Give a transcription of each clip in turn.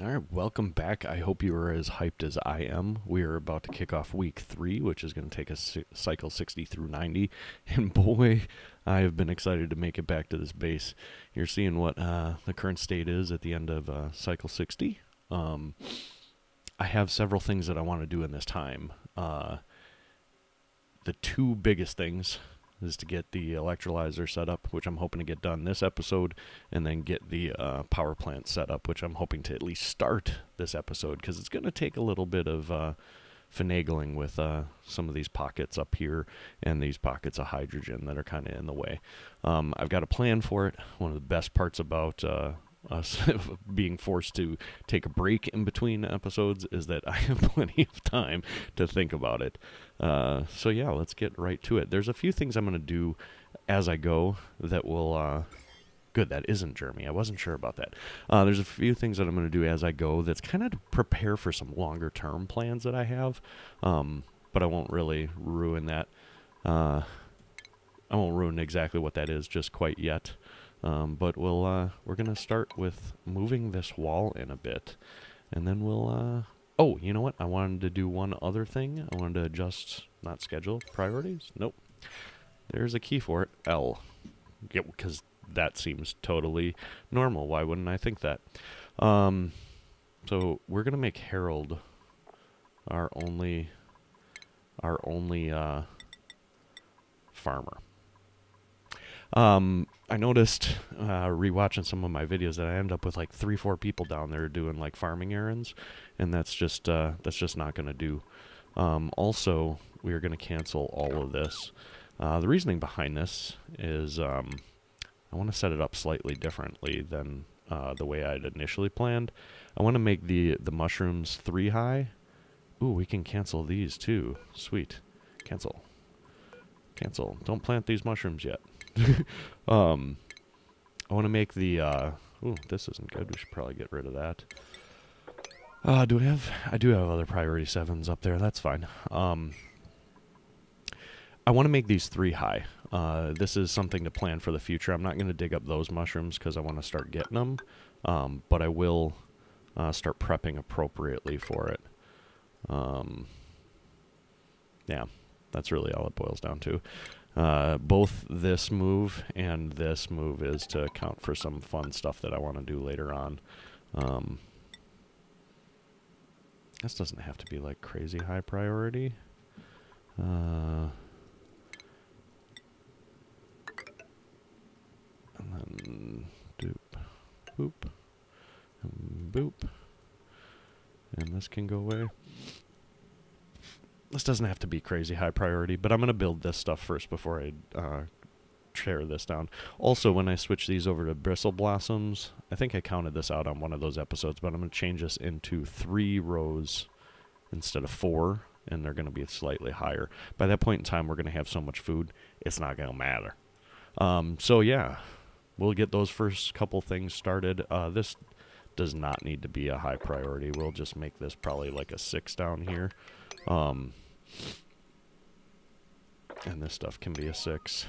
All right, welcome back. I hope you are as hyped as I am. We are about to kick off week 3, which is going to take us cycle 60 through 90. And boy, I have been excited to make it back to this base. You're seeing what the current state is at the end of cycle 60. I have several things that I want to do in this time. The two biggest things is to get the electrolyzer set up, which I'm hoping to get done this episode, and then get the power plant set up, which I'm hoping to at least start this episode, because it's going to take a little bit of finagling with some of these pockets up here and these pockets of hydrogen that are kind of in the way. I've got a plan for it. One of the best parts about us being forced to take a break in between episodes is that I have plenty of time to think about it. So yeah, let's get right to it. There's a few things I'm going to do as I go that will... Good, that isn't Jeremy. I wasn't sure about that. There's a few things that I'm going to do as I go that's kind of to prepare for some longer term plans that I have, but I won't really ruin that. I won't ruin exactly what that is just quite yet. But we're going to start with moving this wall in a bit, and then we'll... oh, you know what? I wanted to do one other thing. I wanted to adjust, not schedule, priorities. Nope. There's a key for it. L. Yeah, because that seems totally normal. Why wouldn't I think that? So we're going to make Harold our only farmer. I noticed rewatching some of my videos that I end up with like 3-4 people down there doing like farming errands, and that's just not going to do. Also, we are going to cancel all of this. The reasoning behind this is I want to set it up slightly differently than the way I'd initially planned. I want to make the mushrooms 3 high. Ooh, we can cancel these too. Sweet. Cancel. Cancel. Don't plant these mushrooms yet. I want to make the ooh, this isn't good. We should probably get rid of that. I do have other priority 7s up there. That's fine. I want to make these 3 high. This is something to plan for the future. I'm not going to dig up those mushrooms because I want to start getting them, but I will start prepping appropriately for it. Yeah, that's really all it boils down to. Both this move and this move is to account for some fun stuff that I want to do later on. This doesn't have to be like crazy high priority. And then doop, boop, and boop. And this can go away. This doesn't have to be crazy high priority, but I'm going to build this stuff first before I tear this down. Also, when I switch these over to bristle blossoms, I think I counted this out on one of those episodes, but I'm going to change this into 3 rows instead of 4, and they're going to be slightly higher. By that point in time, we're going to have so much food, it's not going to matter. So yeah, we'll get those first couple things started. This does not need to be a high priority. We'll just make this probably like a 6 down here. And this stuff can be a 6.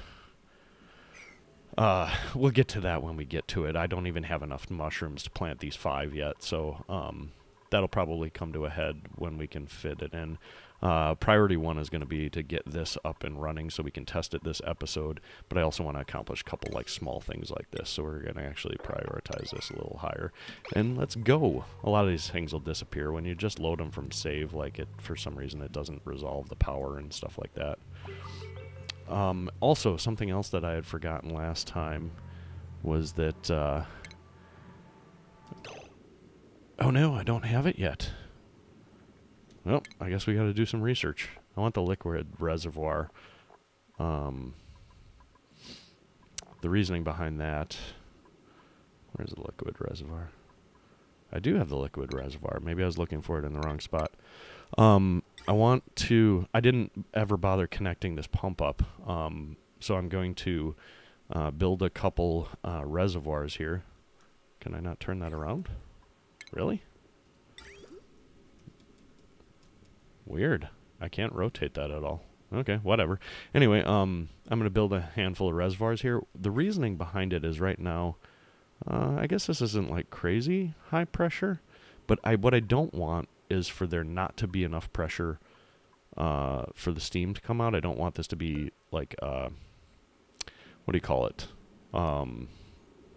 We'll get to that when we get to it. I don't even have enough mushrooms to plant these 5 yet, so that'll probably come to a head when we can fit it in. Priority 1 is going to be to get this up and running so we can test it this episode, but I also want to accomplish a couple like small things like this, so we're going to actually prioritize this a little higher. And let's go. A lot of these things will disappear when you just load them from save, like it for some reason it doesn't resolve the power and stuff like that. Also, something else that I had forgotten last time was that oh no, I don't have it yet. Well, I guess we got to do some research. I want the liquid reservoir. The reasoning behind that... Where's the liquid reservoir? I do have the liquid reservoir. Maybe I was looking for it in the wrong spot. I want to... I didn't ever bother connecting this pump up, so I'm going to build a couple reservoirs here. Can I not turn that around? Really? Weird. I can't rotate that at all. Okay, whatever. Anyway, I'm going to build a handful of reservoirs here. The reasoning behind it is right now, I guess this isn't like crazy high pressure, But what I don't want is for there not to be enough pressure for the steam to come out. I don't want this to be like, what do you call it?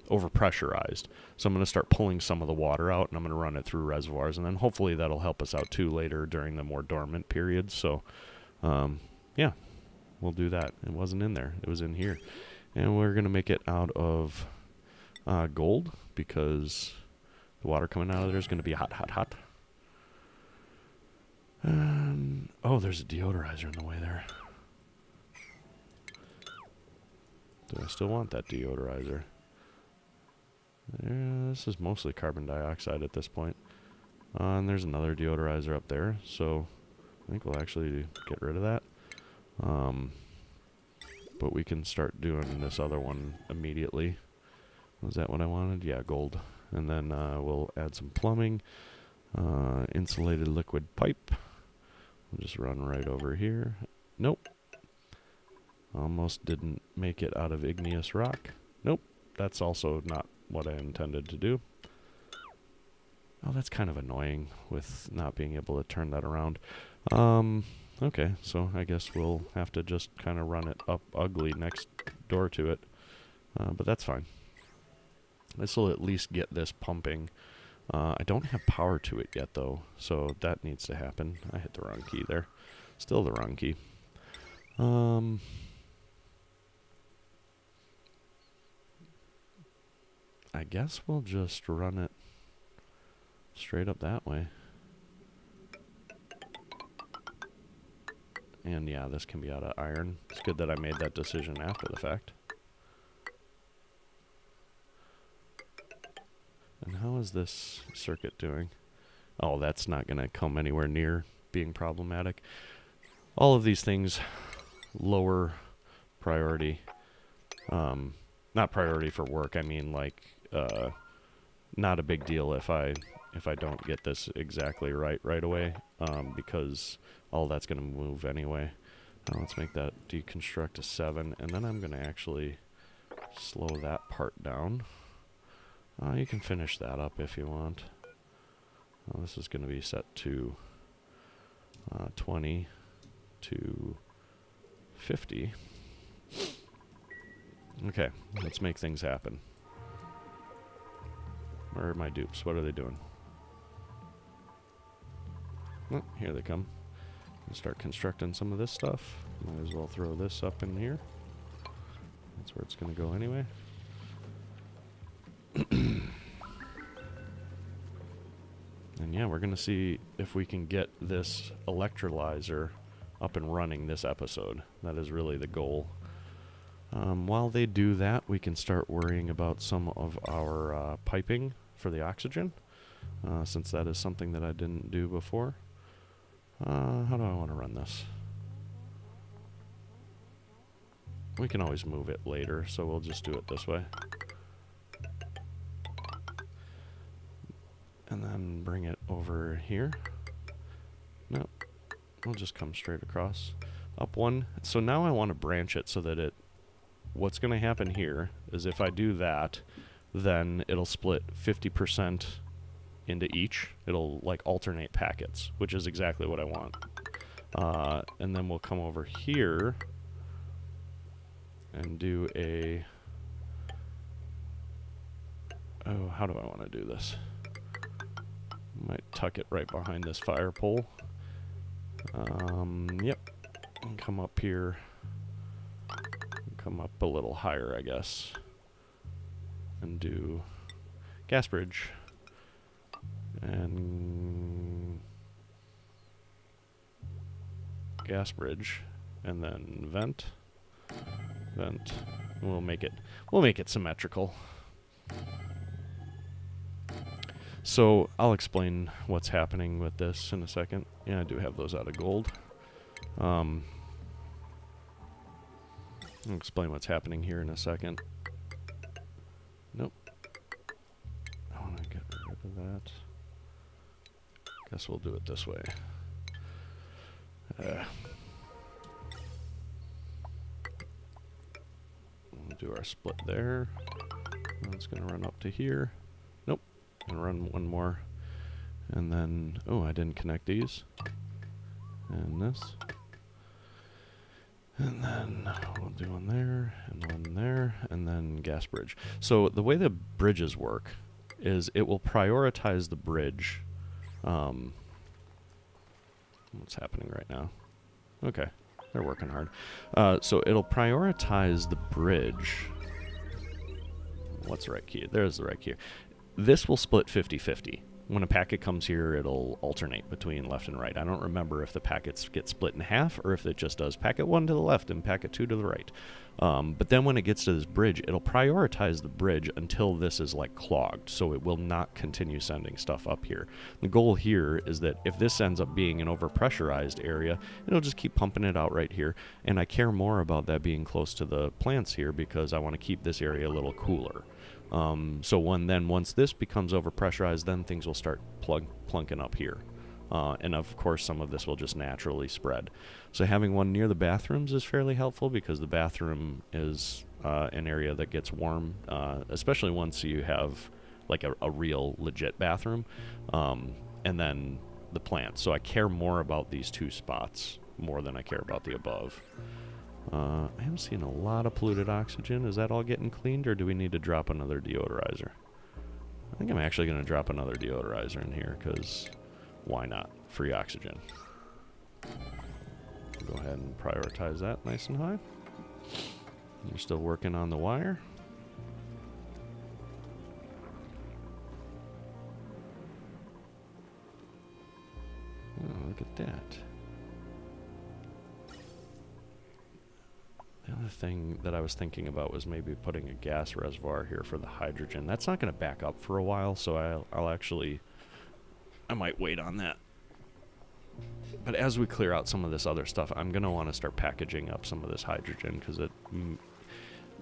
Overpressurized. So I'm going to start pulling some of the water out, and I'm going to run it through reservoirs, and then hopefully that'll help us out too later during the more dormant periods. So, yeah, we'll do that. It wasn't in there. It was in here. And we're going to make it out of gold, because the water coming out of there is going to be hot, hot, hot. Oh, there's a deodorizer in the way there. Do I still want that deodorizer? This is mostly carbon dioxide at this point. And there's another deodorizer up there, so I think we'll actually get rid of that. But we can start doing this other one immediately. Was that what I wanted? Yeah, gold. And then we'll add some plumbing. Insulated liquid pipe. We'll just run right over here. Nope. Almost didn't make it out of igneous rock. Nope. That's also not what I intended to do. Oh, that's kind of annoying with not being able to turn that around. Okay, so I guess we'll have to just kind of run it up ugly next door to it. But that's fine. This will at least get this pumping. I don't have power to it yet, though, so that needs to happen. I hit the wrong key there. Still the wrong key. I guess we'll just run it straight up that way. And yeah, this can be out of iron. It's good that I made that decision after the fact. And how is this circuit doing? Oh, that's not going to come anywhere near being problematic. All of these things, lower priority. Not priority for work, I mean like, not a big deal if I don't get this exactly right away, because all that's going to move anyway. Let's make that deconstruct to 7, and then I'm going to actually slow that part down. You can finish that up if you want. This is going to be set to 20 to 50. Okay, let's make things happen. Where are my dupes? What are they doing? Oh, here they come. Let's start constructing some of this stuff. Might as well throw this up in here. That's where it's going to go anyway. And yeah, we're going to see if we can get this electrolyzer up and running this episode. That is really the goal. While they do that, we can start worrying about some of our piping for the oxygen, since that is something that I didn't do before. How do I want to run this? We can always move it later, so we'll just do it this way. And then bring it over here. Nope. We'll just come straight across. Up one. So now I want to branch it so that what's going to happen here is if I do that, then it'll split 50% into each. It'll like alternate packets, which is exactly what I want. And then we'll come over here and do a... Oh, how do I want to do this? Might tuck it right behind this fire pole. Yep. And come up here. Come up a little higher, I guess. And do gas bridge. And gas bridge. And then vent. Vent. We'll make it symmetrical. So I'll explain what's happening with this in a second. Yeah, I do have those out of gold. I'll explain what's happening here in a second. Nope. I want to get rid of that. Guess we'll do it this way. We'll do our split there. It's going to run up to here. Nope. And run one more. And then, oh, I didn't connect these. And this. And then we'll do one there, and one there, and then gas bridge. So the way the bridges work is it will prioritize the bridge. What's happening right now? Okay, they're working hard. So it'll prioritize the bridge. What's the right key? There's the right key. This will split 50-50. When a packet comes here, it'll alternate between left and right. I don't remember if the packets get split in half or if it just does packet 1 to the left and packet 2 to the right. But then when it gets to this bridge, it'll prioritize the bridge until this is like clogged, so it will not continue sending stuff up here. The goal here is that if this ends up being an overpressurized area, it'll just keep pumping it out right here. And I care more about that being close to the plants here because I want to keep this area a little cooler. So once this becomes overpressurized, then things will start plunking up here. And of course some of this will just naturally spread. So having one near the bathrooms is fairly helpful because the bathroom is an area that gets warm, especially once you have like a real legit bathroom, and then the plants. So I care more about these two spots more than I care about the above. I am seeing a lot of polluted oxygen. Is that all getting cleaned, or do we need to drop another deodorizer? I think I'm actually going to drop another deodorizer in here, because why not? Free oxygen. Go ahead and prioritize that nice and high. You're still working on the wire. Oh, look at that. The other thing that I was thinking about was maybe putting a gas reservoir here for the hydrogen. That's not going to back up for a while, so I'll actually... I might wait on that. But as we clear out some of this other stuff, I'm going to want to start packaging up some of this hydrogen, because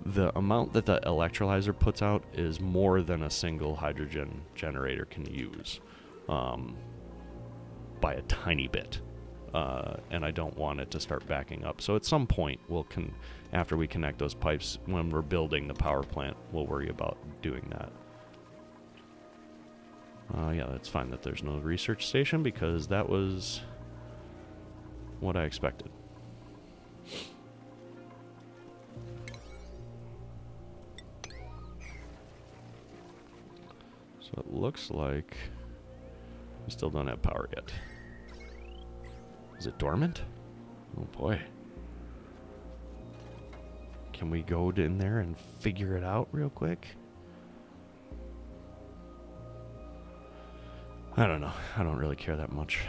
the amount that the electrolyzer puts out is more than a single hydrogen generator can use, by a tiny bit. And I don't want it to start backing up. So at some point, after we connect those pipes, when we're building the power plant, we'll worry about doing that. Yeah, that's fine that there's no research station, because that was what I expected. So it looks like we still don't have power yet. Is it dormant? Oh boy. Can we go in there and figure it out real quick? I don't know. I don't really care that much.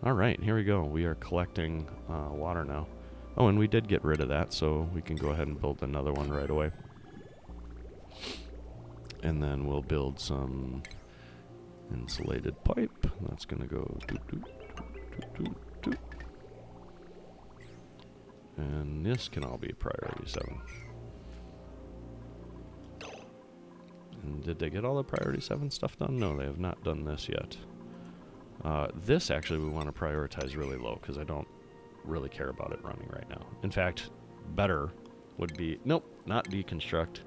Alright, here we go. We are collecting water now. Oh, and we did get rid of that, so we can go ahead and build another one right away. And then we'll build some insulated pipe. That's going to go doot, doot, doot, doot, doot. And this can all be priority 7. And did they get all the priority 7 stuff done? No, they have not done this yet. This actually we want to prioritize really low, because I don't really care about it running right now. In fact, better would be, nope, not deconstruct,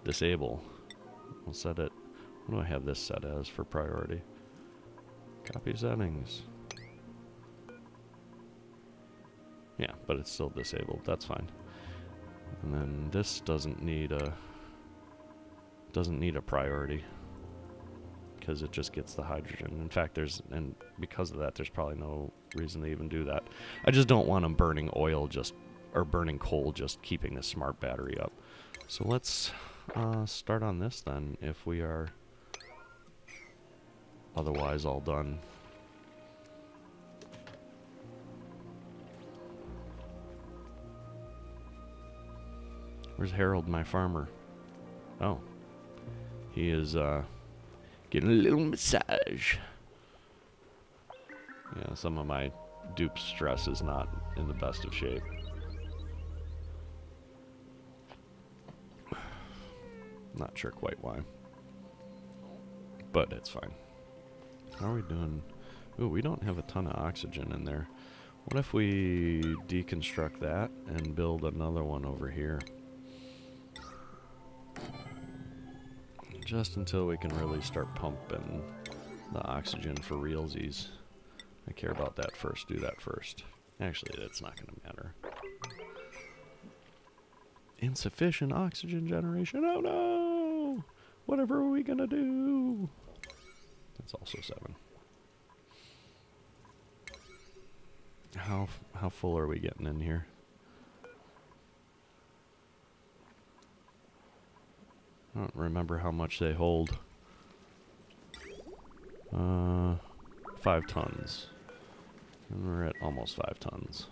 disable. We'll set it, what do I have this set as for priority? Copy settings. Yeah, but it's still disabled, that's fine. And then this doesn't need a priority, because it just gets the hydrogen. In fact, and because of that, there's probably no reason to even do that. I just don't want them burning oil or burning coal just keeping this smart battery up. So let's start on this then, if we are otherwise all done. Where's Harold, my farmer? Oh. He is getting a little massage. Yeah, some of my dupe stress is not in the best of shape. Not sure quite why. But it's fine. How are we doing? Ooh, we don't have a ton of oxygen in there. What if we deconstruct that and build another one over here? Just until we can really start pumping the oxygen for realsies. I care about that first. Do that first. Actually, that's not going to matter. Insufficient oxygen generation. Oh no! Whatever are we going to do? That's also 7. How full are we getting in here? I don't remember how much they hold. 5 tons. And we're at almost 5 tons.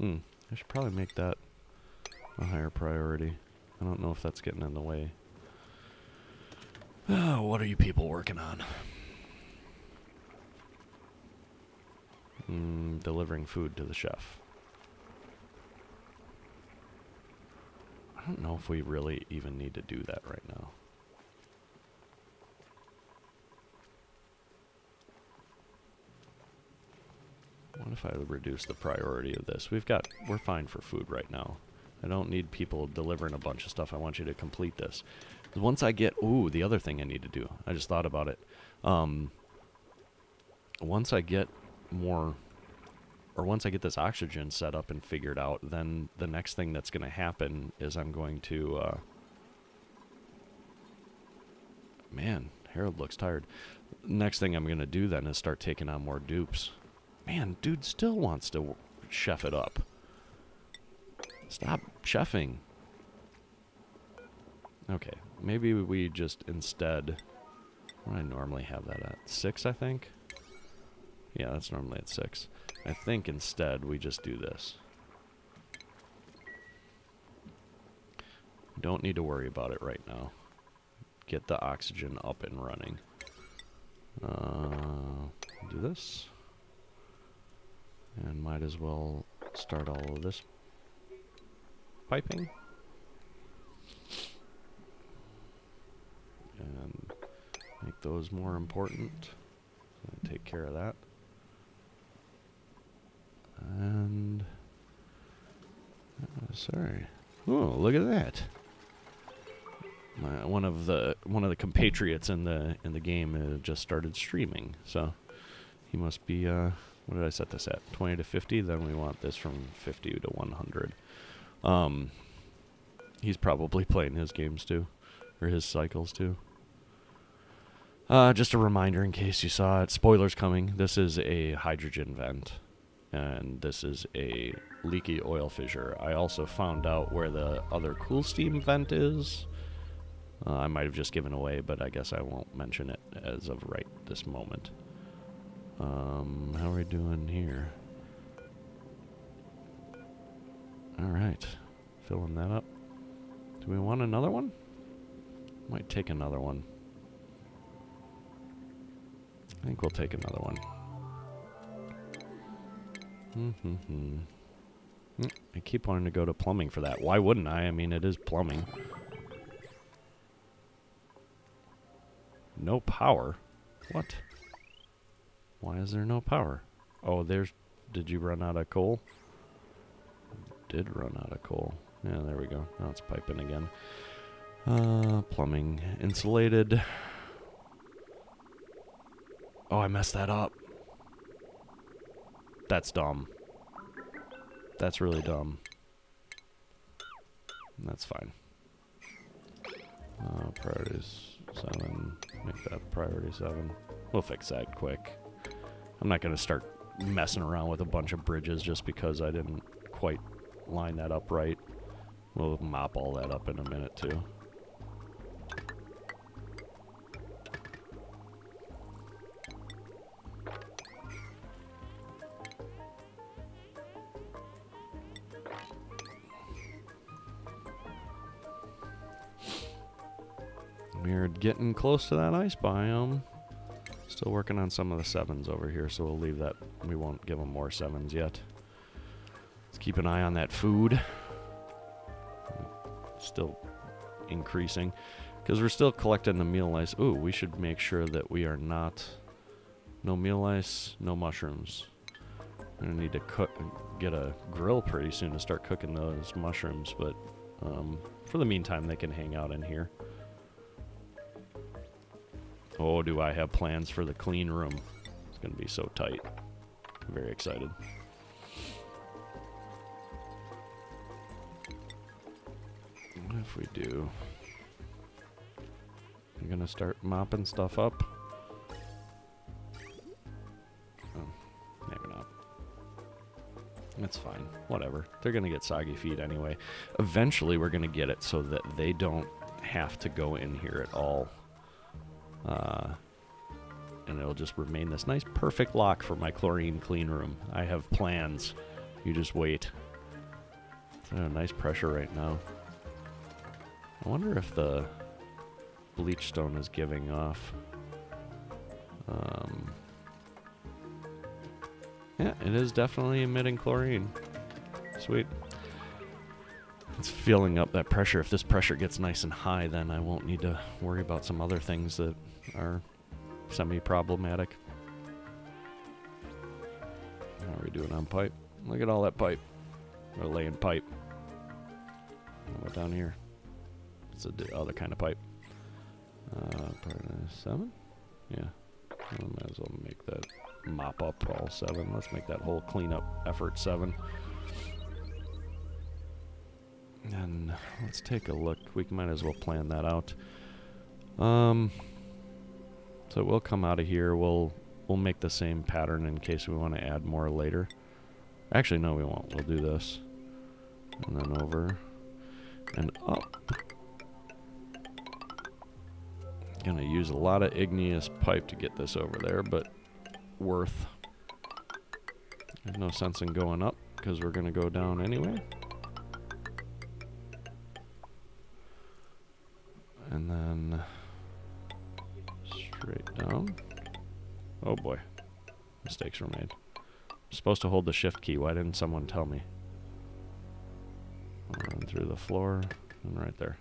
I should probably make that a higher priority. I don't know if that's getting in the way. Oh, what are you people working on? Delivering food to the chef. I don't know if we really even need to do that right now. What if I reduce the priority of this? We're fine for food right now. I don't need people delivering a bunch of stuff. I want you to complete this. Once I get, the other thing I need to do. I just thought about it. Once I get once I get this oxygen set up and figured out, then the next thing that's going to happen is I'm going to, man, Harold looks tired. Next thing I'm going to do then is start taking on more dupes. Man, dude still wants to chef it up. Stop chefing. Okay, maybe we just instead... What do I normally have that at? 6, I think? Yeah, that's normally at 6. I think instead we just do this. Don't need to worry about it right now. Get the oxygen up and running. Do this. And might as well start all of this piping. And make those more important. So take care of that. And sorry. Oh, look at that. One of the compatriots in the game just started streaming, so he must be what did I set this at? 20 to 50. Then we want this from 50 to 100. He's probably playing his games too, or his cycles too. Just a reminder in case you saw it. Spoilers coming. This is a hydrogen vent, and this is a leaky oil fissure. I also found out where the other cool steam vent is. I might have just given away, but I guess I won't mention it as of right this moment. How are we doing here? Alright. Filling that up. Do we want another one? Might take another one. I think we'll take another one. I keep wanting to go to plumbing for that. Why wouldn't I? I mean, it is plumbing. No power? What? Why is there no power? Oh, did you run out of coal? Did run out of coal. Yeah, there we go. Now it's piping again. Plumbing. Insulated. Oh, I messed that up. That's dumb. That's really dumb. That's fine. Priorities 7. Make that priority 7. We'll fix that quick. I'm not going to start messing around with a bunch of bridges just because I didn't quite line that up right. We'll mop all that up in a minute too. We're getting close to that ice biome. Still working on some of the 7s over here, so we'll leave that. We won't give them more 7s yet. Let's keep an eye on that food. Still increasing. Because we're still collecting the meal ice. Ooh, we should make sure that we are not... No meal ice, no mushrooms. We're going to need to get a grill pretty soon to start cooking those mushrooms, but for the meantime, they can hang out in here. Oh, do I have plans for the clean room. It's going to be so tight. I'm very excited. What if we do... I'm going to start mopping stuff up. Oh, maybe not. It's fine. Whatever. They're going to get soggy feet anyway. Eventually, we're going to get it so that they don't have to go in here at all. And it'll just remain this nice perfect lock for my chlorine clean room. I have plans. You just wait. It's at a nice pressure right now. I wonder if the bleach stone is giving off. Yeah, it is definitely emitting chlorine. Sweet. It's filling up that pressure. If this pressure gets nice and high, then I won't need to worry about some other things that are semi-problematic. How are we doing on pipe? Look at all that pipe. We're laying pipe. How about down here? It's the other kind of pipe. Part 7? Yeah. I might as well make that mop up all 7. Let's make that whole cleanup effort 7. And let's take a look. We might as well plan that out. So we'll come out of here. We'll make the same pattern in case we want to add more later. Actually, no, we won't. We'll do this. And then over and up. Gonna use a lot of igneous pipe to get this over there, but worth. There's no sense in going up because we're gonna go down anyway. And then straight down. Oh boy, mistakes were made. I'm supposed to hold the shift key. Why didn't someone tell me? I'll run through the floor and right there.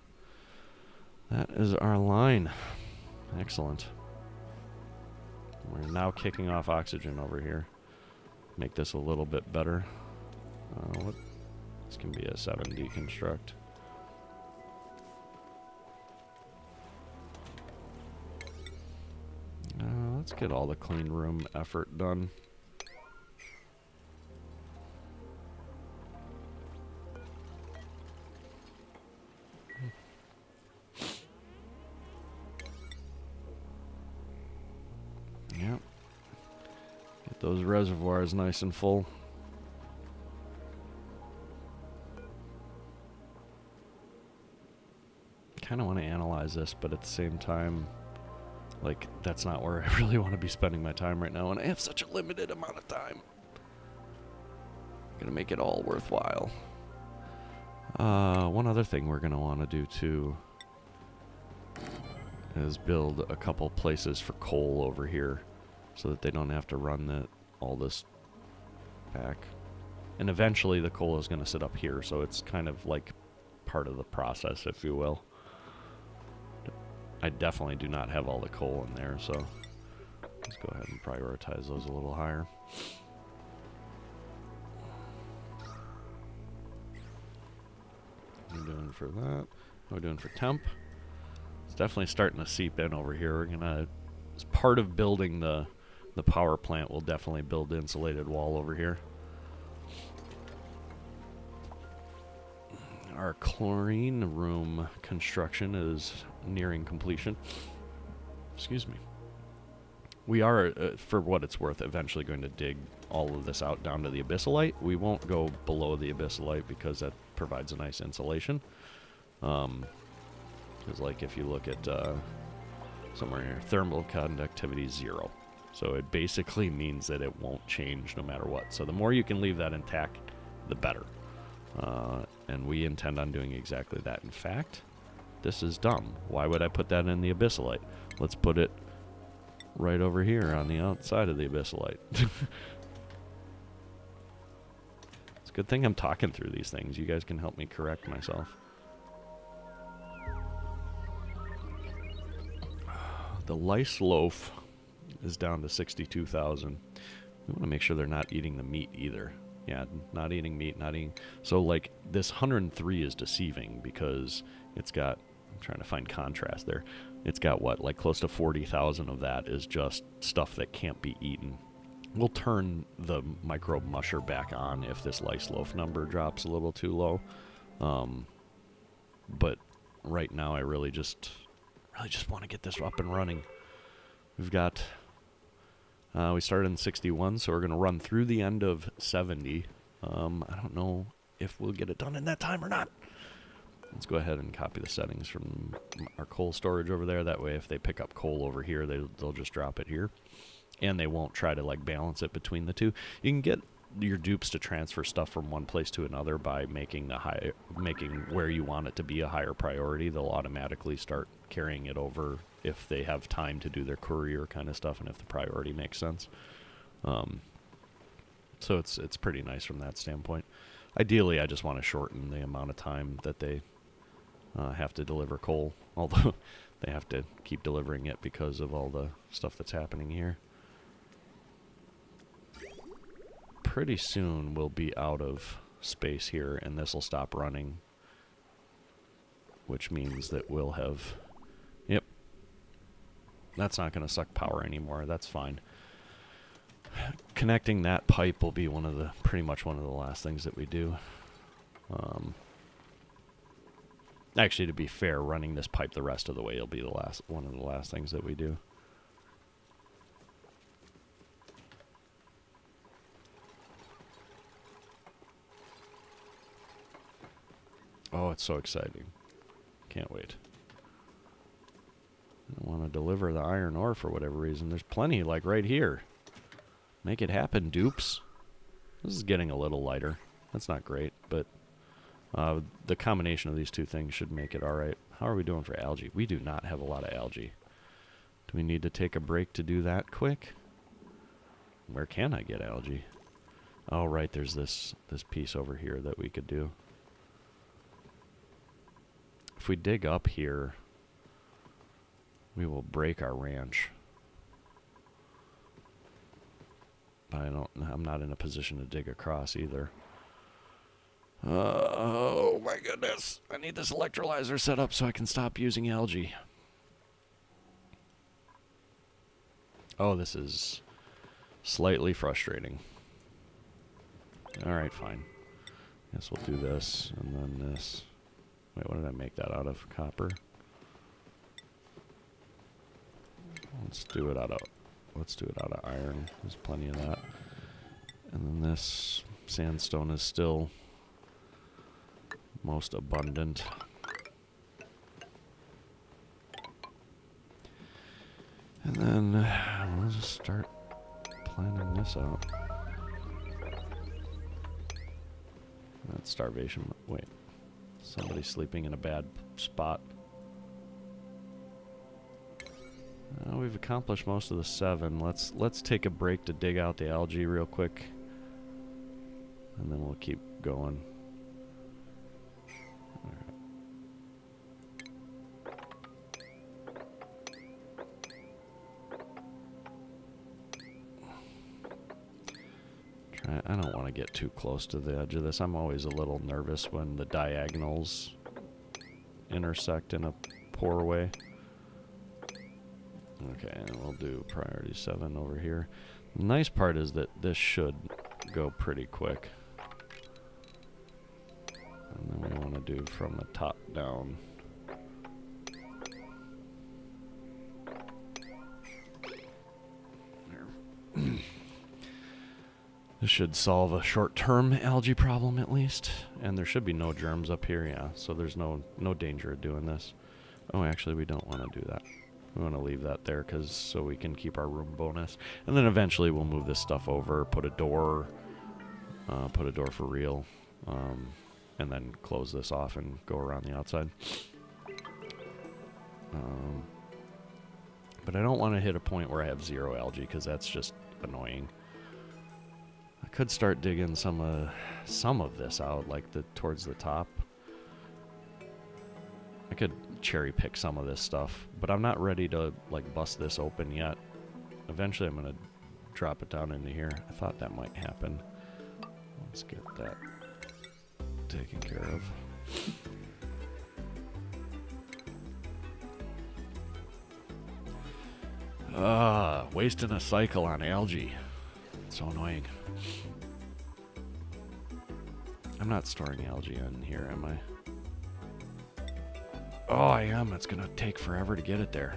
That is our line. Excellent. We're now kicking off oxygen over here. Make this a little bit better. This can be a 7 deconstruct. Let's get all the clean room effort done. Yep. Get those reservoirs nice and full. Kind of want to analyze this, but at the same time, like, that's not where I really want to be spending my time right now, and I have such a limited amount of time. I'm gonna make it all worthwhile. One other thing we're gonna want to do too is build a couple places for coal over here, so that they don't have to run all this back. And eventually the coal is gonna sit up here, so it's kind of like part of the process, if you will. I definitely do not have all the coal in there, so let's go ahead and prioritize those a little higher. What are we doing for that? What are we doing for temp? It's definitely starting to seep in over here. We're gonna, as part of building the power plant, we'll definitely build the insulated wall over here. Our chlorine room construction is nearing completion. Excuse me. We are, for what it's worth, eventually going to dig all of this out down to the abyssalite. We won't go below the abyssalite because that provides a nice insulation. Because, like, if you look at somewhere here, thermal conductivity 0. So it basically means that it won't change no matter what. So the more you can leave that intact, the better. And we intend on doing exactly that. In fact, this is dumb. Why would I put that in the abyssalite? Let's put it right over here on the outside of the abyssalite. It's a good thing I'm talking through these things. You guys can help me correct myself. The lice loaf is down to 62,000. We want to make sure they're not eating the meat either. Yeah, not eating meat, not eating... So, like, this 103 is deceiving because it's got trying to find contrast there. It's got what, like close to 40,000 of that is just stuff that can't be eaten. We'll turn the microbe musher back on if this lice loaf number drops a little too low. But right now I really just want to get this up and running. We've got, we started in 61, so we're going to run through the end of 70. I don't know if we'll get it done in that time or not. Let's go ahead and copy the settings from our coal storage over there. That way if they pick up coal over here, they'll just drop it here. And they won't try to like balance it between the two. You can get your dupes to transfer stuff from one place to another by making where you want it to be a higher priority. They'll automatically start carrying it over if they have time to do their courier kind of stuff and if the priority makes sense. So it's pretty nice from that standpoint. Ideally, I just want to shorten the amount of time that they have to deliver coal, although they have to keep delivering it because of all the stuff that's happening here. Pretty soon we'll be out of space here, and this will stop running, which means that we'll have... Yep. That's not going to suck power anymore. That's fine. Connecting that pipe will be pretty much one of the last things that we do. Actually, to be fair, running this pipe the rest of the way will be one of the last things that we do. Oh, it's so exciting. Can't wait. I don't want to deliver the iron ore for whatever reason. There's plenty, like right here. Make it happen, dupes. This is getting a little lighter. That's not great, but the combination of these two things should make it alright. How are we doing for algae? We do not have a lot of algae. Do we need to take a break to do that quick? Where can I get algae? Oh, right, there's this piece over here that we could do. If we dig up here, we will break our ranch. But I'm not in a position to dig across either. Oh my goodness. I need this electrolyzer set up so I can stop using algae. Oh, this is slightly frustrating. Alright, fine. Guess we'll do this and then this. Wait, what did I make that out of? Copper? Let's do it out of iron. There's plenty of that. And then this sandstone is still most abundant. And then we'll just start planning this out. That's starvation. Wait. Somebody sleeping in a bad spot. We've accomplished most of the 7. Let's take a break to dig out the algae real quick, and then we'll keep going. I don't want to get too close to the edge of this. I'm always a little nervous when the diagonals intersect in a poor way. Okay, and we'll do priority 7 over here. The nice part is that this should go pretty quick. And then we want to do from the top down. There. This should solve a short-term algae problem at least. And there should be no germs up here, yeah. So there's no danger of doing this. Oh, actually, we don't want to do that. We want to leave that there so we can keep our room bonus. And then eventually we'll move this stuff over, put a door for real, and then close this off and go around the outside. But I don't want to hit a point where I have 0 algae because that's just annoying. I could start digging some of this out, like towards the top. I could cherry pick some of this stuff, but I'm not ready to like bust this open yet. Eventually I'm gonna drop it down into here. I thought that might happen. Let's get that taken care of. Wasting a cycle on algae. It's so annoying. I'm not storing algae in here, am I? Oh, I am. It's gonna take forever to get it there.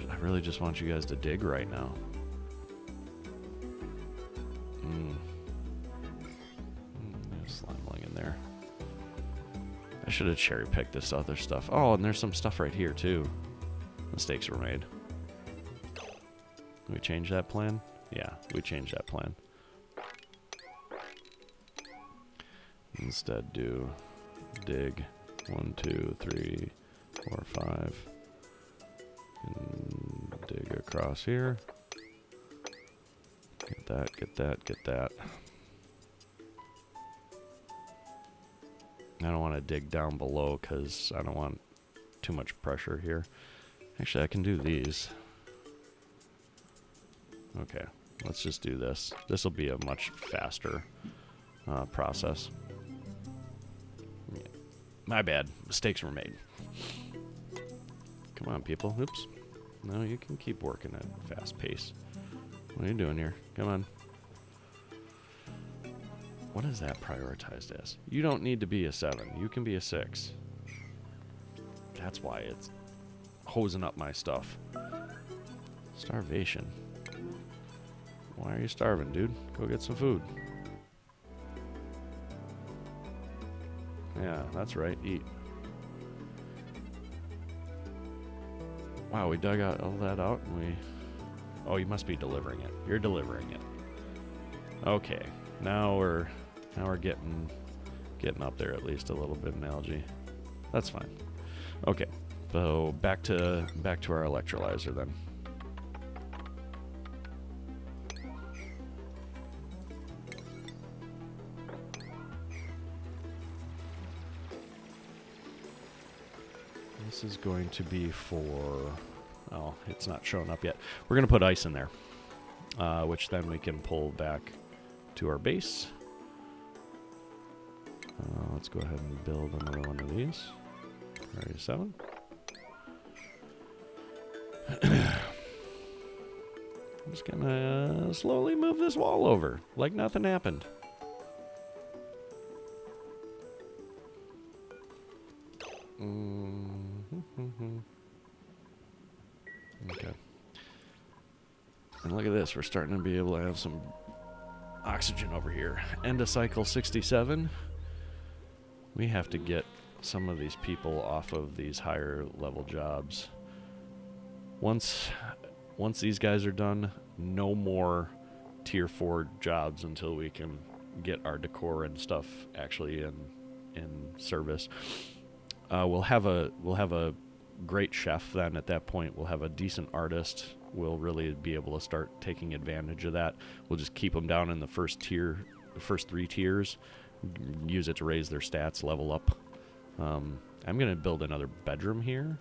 I really just want you guys to dig right now. There's slimeling in there. I should have cherry picked this other stuff. Oh, and there's some stuff right here too. Mistakes were made. Can we change that plan? Yeah, we changed that plan. Instead do dig 1, 2, 3, 4, 5. And dig across here. Get that, get that, get that. I don't want to dig down below because I don't want too much pressure here. Actually, I can do these. Okay, let's just do this. This will be a much faster process. Yeah. My bad. Mistakes were made. Come on, people. Oops. No, you can keep working at a fast pace. What are you doing here? Come on. What is that prioritized as? You don't need to be a 7. You can be a 6. That's why it's hosing up my stuff. Starvation. Why are you starving, dude? Go get some food. Yeah, that's right. Eat. Wow, we dug out all that out and we... Oh, you must be delivering it. You're delivering it. Okay. Now we're getting up there at least a little bit in algae. That's fine. Okay. So back to our electrolyzer then. This is going to be for... Oh, it's not showing up yet. We're going to put ice in there, which then we can pull back to our base. Let's go ahead and build another one of these. Area 7. I'm just going to slowly move this wall over, like nothing happened. Okay. And look at this, we're starting to be able to have some oxygen over here. End of cycle 67. We have to get some of these people off of these higher level jobs. Once these guys are done, no more tier 4 jobs until we can get our decor and stuff actually in service. We'll have a great chef then at that point. We'll have a decent artist. We'll really be able to start taking advantage of that. We'll just keep them down in the first tier, the first 3 tiers, use it to raise their stats, level up. I'm going to build another bedroom here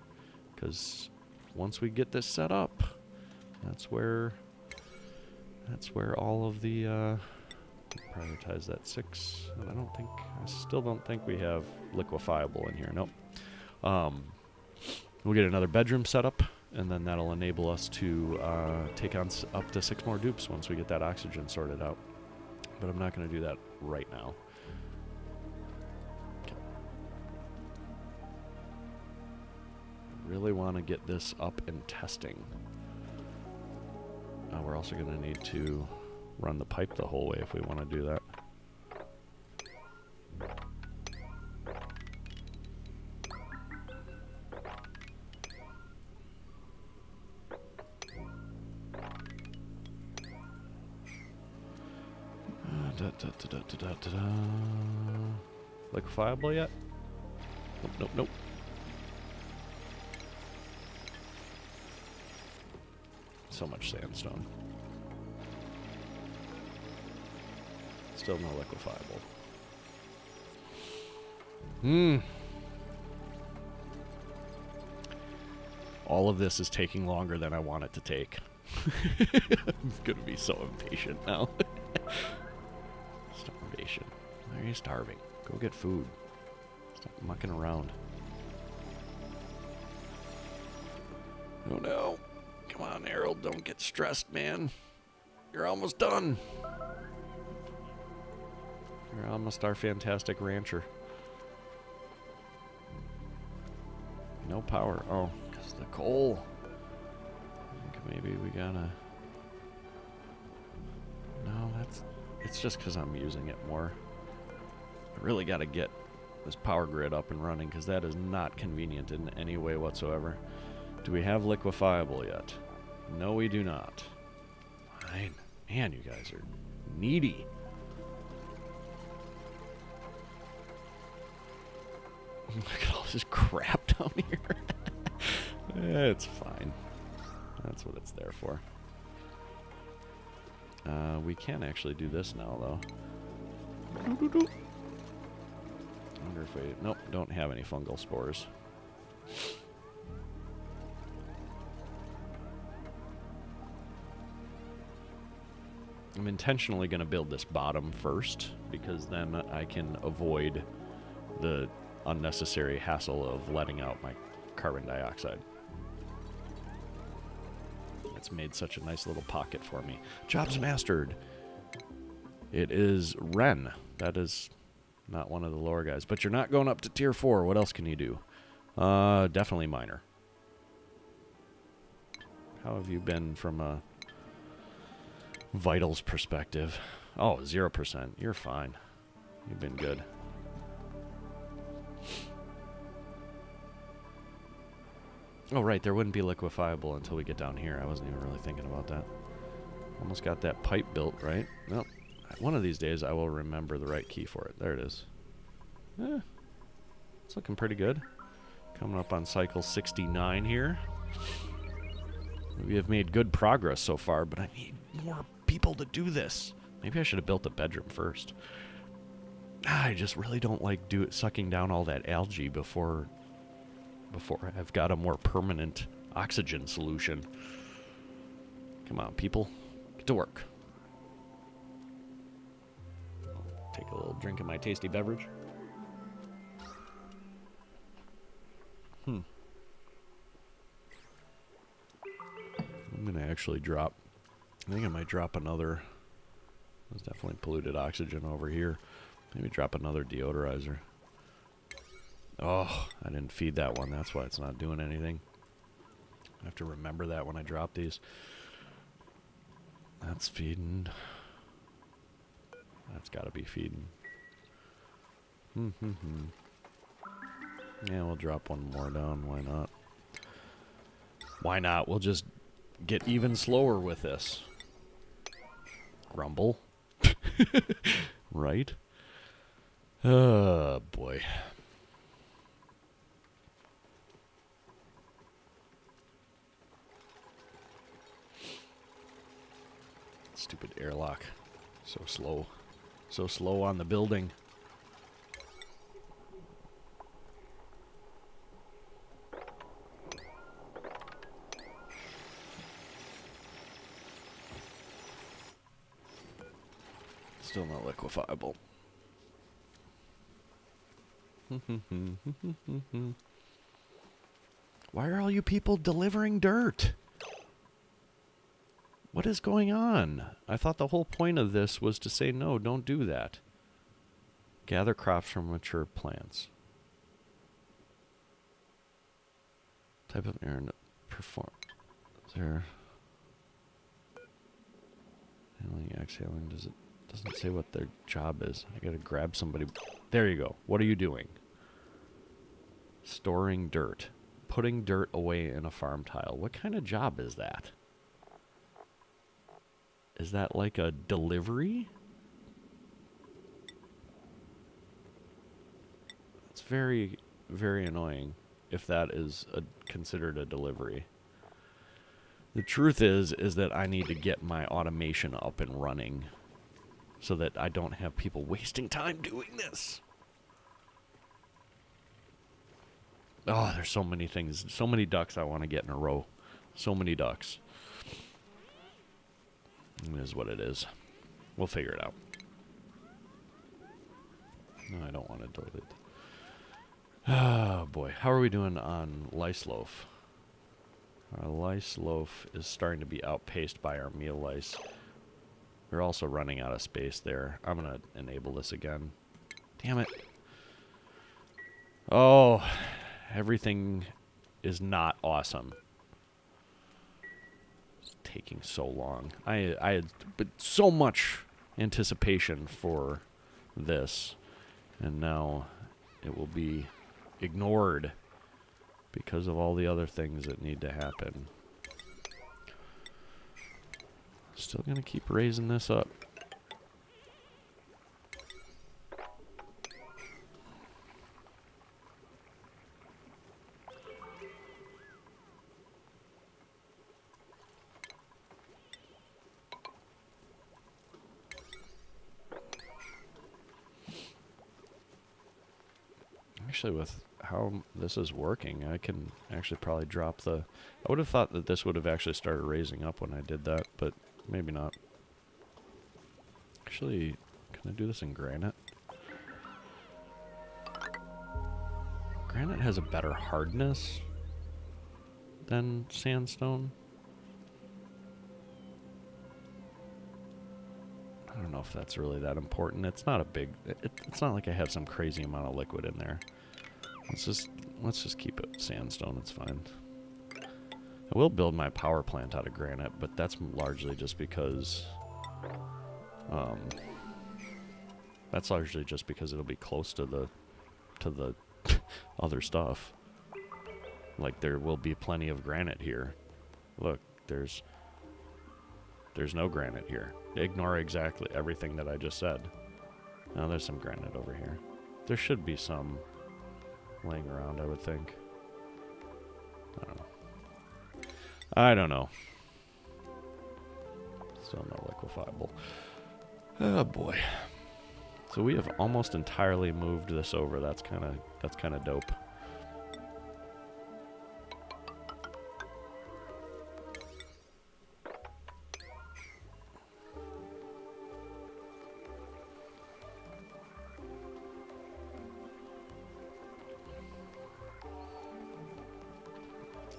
because once we get this set up, that's where all of the prioritize that 6. And I still don't think we have liquefiable in here. Nope. We'll get another bedroom set up, and then that'll enable us to take on up to 6 more dupes once we get that oxygen sorted out. But I'm not going to do that right now. Okay. Really want to get this up and testing. We're also going to need to run the pipe the whole way if we want to do that. Liquefiable yet? Nope, nope, nope. So much sandstone. Still no liquefiable. All of this is taking longer than I want it to take. I'm gonna be so impatient now. Starvation. Why are you starving? Go get food. Stop mucking around. Oh no. Come on, Harold. Don't get stressed, man. You're almost done. You're almost our fantastic rancher. No power. Oh, because of the coal. I think maybe we gotta... No, it's just because I'm using it more. I really gotta get this power grid up and running because that is not convenient in any way whatsoever. Do we have liquefiable yet? No, we do not. Fine. Man, you guys are needy. Look at all this crap down here. It's fine. That's what it's there for. We can actually do this now, though. I wonder if we... Nope, don't have any fungal spores. I'm intentionally going to build this bottom first, because then I can avoid the unnecessary hassle of letting out my carbon dioxide. It's made such a nice little pocket for me. Jobs mastered. It is Ren. That is not one of the lower guys. But you're not going up to tier 4. What else can you do? Definitely miner. How have you been from a vitals perspective? Oh, 0%. You're fine. You've been good. Oh, right. There wouldn't be liquefiable until we get down here. I wasn't even really thinking about that. Almost got that pipe built, right? Well, one of these days I will remember the right key for it. There it is. It's looking pretty good. Coming up on cycle 69 here. We have made good progress so far, but I need more people to do this. Maybe I should have built a bedroom first. I just really don't like sucking down all that algae before I've got a more permanent oxygen solution. Come on, people. Get to work. I'll take a little drink of my tasty beverage. I'm going to actually drop... I think I might drop another... There's definitely polluted oxygen over here. Maybe drop another deodorizer. Oh, I didn't feed that one. That's why it's not doing anything. I have to remember that when I drop these. That's feeding. That's got to be feeding. Yeah, we'll drop one more down. Why not? Why not? We'll just get even slower with this. Grumble. Right? Oh, boy. Stupid airlock. So slow. So slow on the building. Still not liquefiable. Why are all you people delivering dirt? What is going on? I thought the whole point of this was to say, no, don't do that. Gather crops from mature plants. Type of errand perform. Is there... Inhaling, exhaling, doesn't say what their job is. I gotta grab somebody. There you go. What are you doing? Storing dirt. Putting dirt away in a farm tile. What kind of job is that? Is that like a delivery? It's very, very annoying if that is considered a delivery. The truth is that I need to get my automation up and running so that I don't have people wasting time doing this. Oh, there's so many things, so many ducks I want to get in a row. So many ducks. It is what it is. We'll figure it out. No, I don't want to delete. Oh boy, how are we doing on lice loaf? Our lice loaf is starting to be outpaced by our meal lice. We're also running out of space there. I'm gonna enable this again. Damn it. Oh, everything is not awesome. It's taking so long. I had so much anticipation for this, and now it will be ignored because of all the other things that need to happen. Still gonna keep raising this up. Actually, with how this is working, I can actually probably drop the... I would have thought that this would have actually started raising up when I did that, but maybe not. Actually, can I do this in granite? Granite has a better hardness than sandstone. I don't know if that's really that important. It's not a big... It's not like I have some crazy amount of liquid in there. Let's just keep it sandstone. It's fine. I will build my power plant out of granite, but that's largely just because it'll be close to the other stuff. Like, there will be plenty of granite here. Look, there's no granite here. Ignore exactly everything that I just said. Now there's some granite over here. There should be some laying around, I would think. I don't know. Still no liquefiable. Oh boy. So we have almost entirely moved this over. That's kind of dope.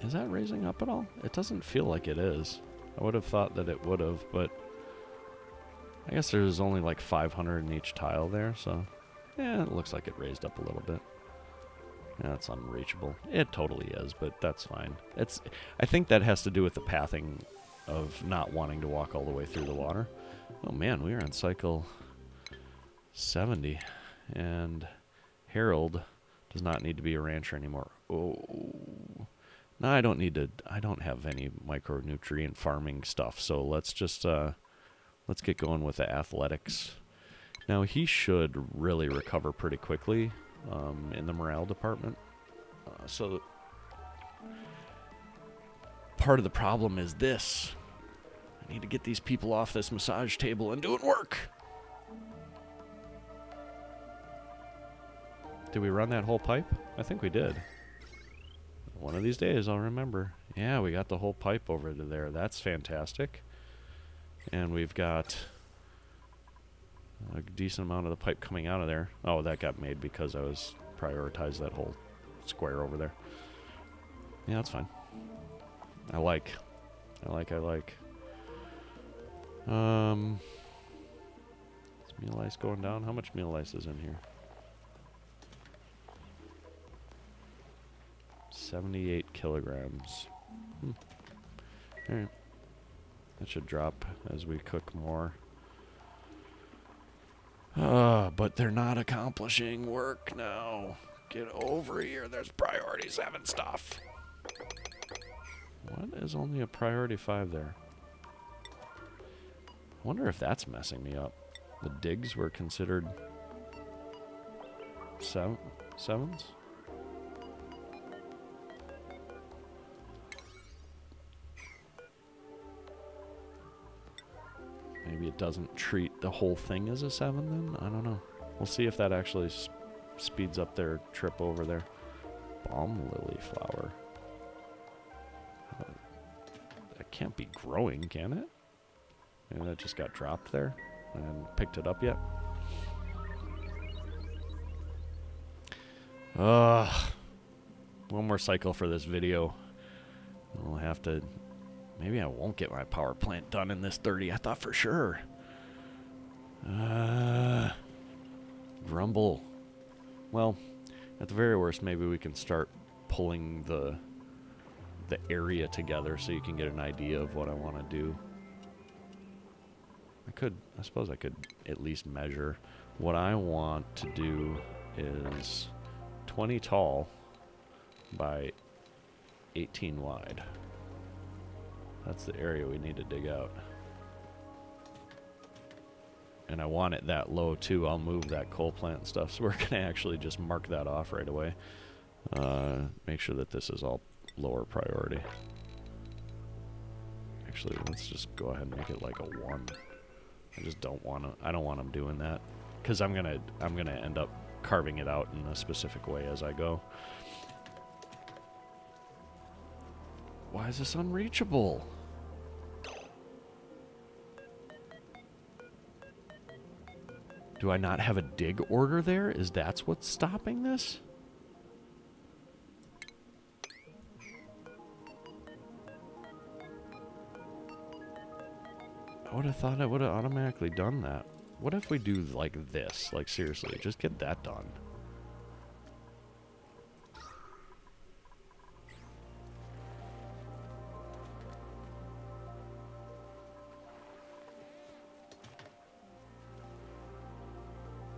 Is that raising up at all? It doesn't feel like it is. I would have thought that it would have, but I guess there's only like 500 in each tile there, so yeah, it looks like it raised up a little bit. Yeah, it's unreachable. It totally is, but that's fine. I think that has to do with the pathing of not wanting to walk all the way through the water. Oh man, we are on cycle 70, and Harold does not need to be a rancher anymore. Oh. No, I don't have any micronutrient farming stuff, so let's just, let's get going with the athletics. Now, he should really recover pretty quickly in the morale department. So, part of the problem is this. I need to get these people off this massage table and doing work. Did we run that whole pipe? I think we did. One of these days, I'll remember. Yeah, we got the whole pipe over to there. That's fantastic. And we've got a decent amount of the pipe coming out of there. Oh, that got made because I was prioritized that whole square over there. Yeah, that's fine. I like. Is meal ice going down? How much meal ice is in here? 78 kilograms. Alright. That should drop as we cook more. But they're not accomplishing work now. Get over here. There's priority 7 stuff. What is only a priority 5 there? I wonder if that's messing me up. The digs were considered 7s? Maybe it doesn't treat the whole thing as a 7 then? I don't know. We'll see if that actually speeds up their trip over there. Balm lily flower. That can't be growing, can it? Maybe that just got dropped there and picked it up yet. Ugh. One more cycle for this video. I'll have to... Maybe I won't get my power plant done in this 30. I thought for sure. Grumble. Well, at the very worst, maybe we can start pulling the area together so you can get an idea of what I want to do. I suppose I could at least measure. What I want to do is 20 tall by 18 wide. That's the area we need to dig out. And I want it that low too. I'll move that coal plant stuff. So we're going to actually just mark that off right away. Make sure that this is all lower priority. Actually, let's just go ahead and make it like a 1. I just don't want to. I don't want them doing that because I'm gonna end up carving it out in a specific way as I go. Why is this unreachable? Do I not have a dig order there? Is that what's stopping this? I would have thought I would have automatically done that. What if we do like this? Like seriously, just get that done.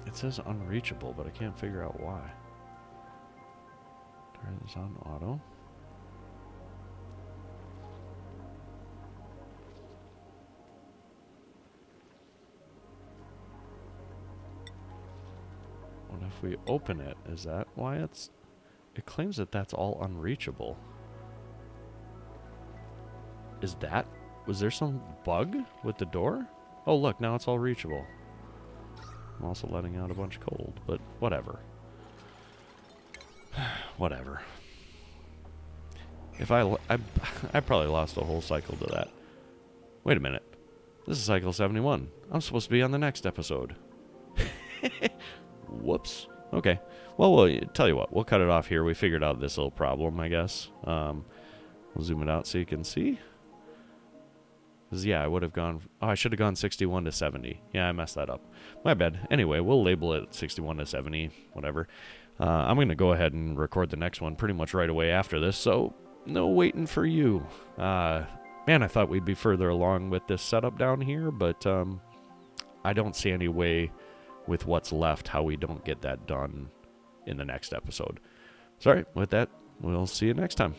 It says unreachable, but I can't figure out why. Turn this on auto. What if we open it? Is that why it's... It claims that that's all unreachable. Is that... Was there some bug with the door? Oh look, now it's all reachable. I'm also letting out a bunch of cold, but whatever. Whatever. If I probably lost a whole cycle to that. Wait a minute. This is cycle 71. I'm supposed to be on the next episode. Whoops. Okay. Well, we'll tell you what. We'll cut it off here. We figured out this little problem, I guess. We'll zoom it out so you can see. 'Cause, yeah, I would have gone... Oh, I should have gone 61 to 70. Yeah, I messed that up. My bad. Anyway, we'll label it 61 to 70, whatever. I'm going to go ahead and record the next one pretty much right away after this, so no waiting for you. Man, I thought we'd be further along with this setup down here, but I don't see any way with what's left how we don't get that done in the next episode. Sorry, with that, we'll see you next time.